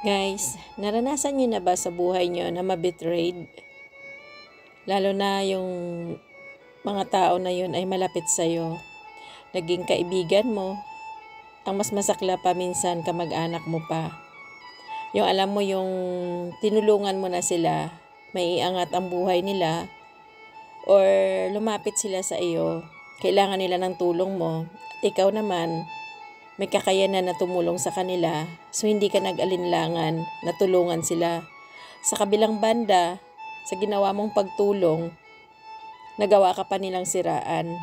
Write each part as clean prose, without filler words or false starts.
Guys, naranasan niyo na ba sa buhay niyo na ma-betrayed? Lalo na yung mga tao na yun ay malapit sa'yo. Naging kaibigan mo. Ang mas masakla pa minsan kamag-anak mo pa. Yung alam mo yung tinulungan mo na sila, may iangat ang buhay nila, or lumapit sila sa iyo, kailangan nila ng tulong mo, at ikaw naman, may kakayanan na tumulong sa kanila, so hindi ka nag-alinlangan na tulungan sila. Sa kabilang banda, sa ginawa mong pagtulong, nagawa ka pa nilang siraan.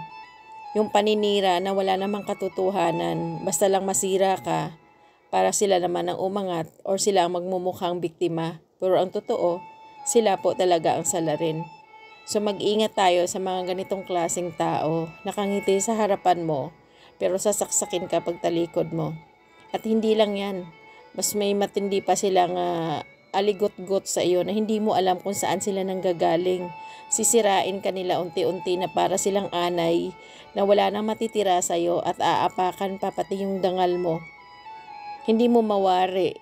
Yung paninira na wala namang katotohanan, basta lang masira ka, para sila naman ang umangat or sila ang magmumukhang biktima. Pero ang totoo, sila po talaga ang salarin. So mag-ingat tayo sa mga ganitong klaseng tao, nakangiti sa harapan mo, pero sasaksakin ka pag talikod mo. At hindi lang yan, mas may matindi pa silang aligot-got sa iyo na hindi mo alam kung saan sila nanggagaling. Sisirain ka nila unti-unti na para silang anay na wala nang matitira sa iyo at aapakan pa pati yung dangal mo. Hindi mo mawari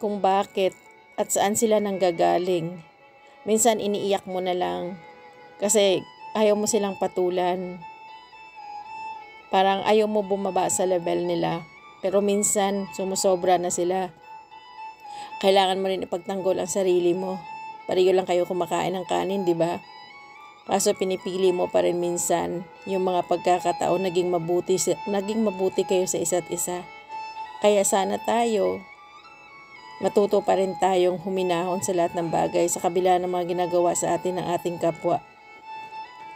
kung bakit at saan sila nanggagaling. Minsan iniiyak mo na lang kasi ayaw mo silang patulan. Parang ayaw mo bumaba sa level nila. Pero minsan, sumusobra na sila. Kailangan mo rin ipagtanggol ang sarili mo. Pareho lang kayo kumakain ng kanin, di ba? Kaso pinipili mo pa rin minsan yung mga pagkakataon naging mabuti kayo sa isa't isa. Kaya sana tayo, matuto pa rin tayong huminahon sa lahat ng bagay sa kabila ng mga ginagawa sa atin ng ating kapwa.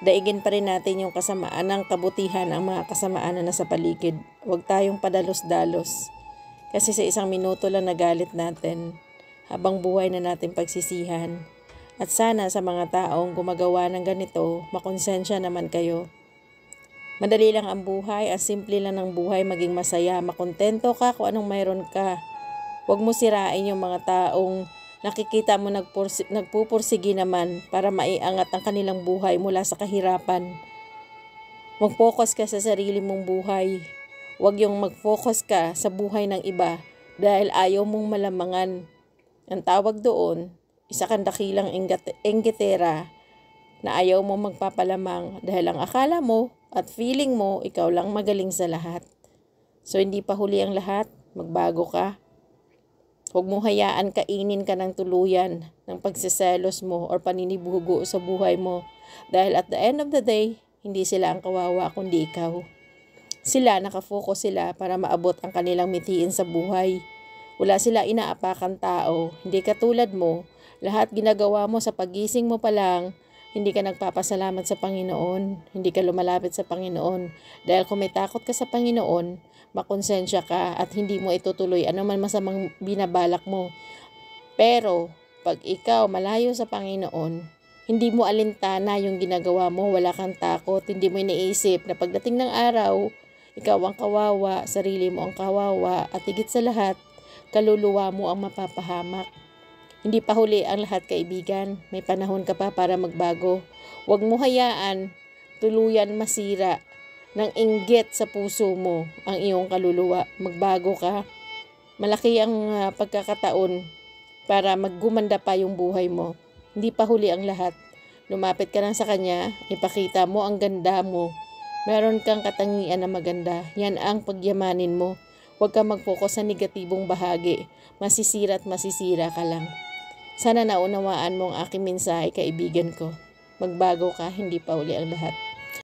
Daigin pa rin natin yung kasamaan ng kabutihan ang mga kasamaan na nasa paligid. Huwag tayong padalos-dalos. Kasi sa isang minuto lang nagalit natin, habang buhay na natin pagsisihan. At sana sa mga taong gumagawa ng ganito, makonsensya naman kayo. Madali lang ang buhay, ang simple lang ng buhay, maging masaya, makontento ka kung anong mayroon ka. Huwag mo sirain yung mga taong nakikita mo nagpupursigi naman para maiangat ang kanilang buhay mula sa kahirapan. Mag-focus ka sa sarili mong buhay. Huwag yung mag-focus ka sa buhay ng iba dahil ayaw mong malamangan. Ang tawag doon, isa kang dakilang enggitera na ayaw mo magpapalamang dahil ang akala mo at feeling mo ikaw lang magaling sa lahat. So hindi pa huli ang lahat, magbago ka. Huwag mo hayaan kainin ka ng tuluyan ng pagsiselos mo or paninibugo sa buhay mo. Dahil at the end of the day, hindi sila ang kawawa kundi ikaw. Sila, nakafocus sila para maabot ang kanilang mithiin sa buhay. Wala sila inaapakan tao. Hindi katulad mo, lahat ginagawa mo sa pagising mo pa lang, hindi ka nagpapasalamat sa Panginoon. Hindi ka lumalapit sa Panginoon. Dahil kung may takot ka sa Panginoon, makonsensya ka at hindi mo itutuloy anuman masamang binabalak mo. Pero, pag ikaw malayo sa Panginoon, hindi mo alintana yung ginagawa mo, wala kang takot, hindi mo iniisip na pagdating ng araw, ikaw ang kawawa, sarili mo ang kawawa, at higit sa lahat, kaluluwa mo ang mapapahamak. Hindi pa huli ang lahat, kaibigan. May panahon ka pa para magbago. Huwag mo hayaan tuluyan masira ng inggit sa puso mo ang iyong kaluluwa. Magbago ka. Malaki ang pagkakataon para maggumanda pa yung buhay mo. Hindi pa huli ang lahat. Lumapit ka lang sa Kanya, ipakita mo ang ganda mo. Meron kang katangian na maganda. Yan ang pagyamanin mo. Huwag kang mag-focus sa negatibong bahagi. Masisira at masisira ka lang. Sana naunawaan mo ang aking mensahe, kaibigan ko. Magbago ka, hindi pa huli ang lahat.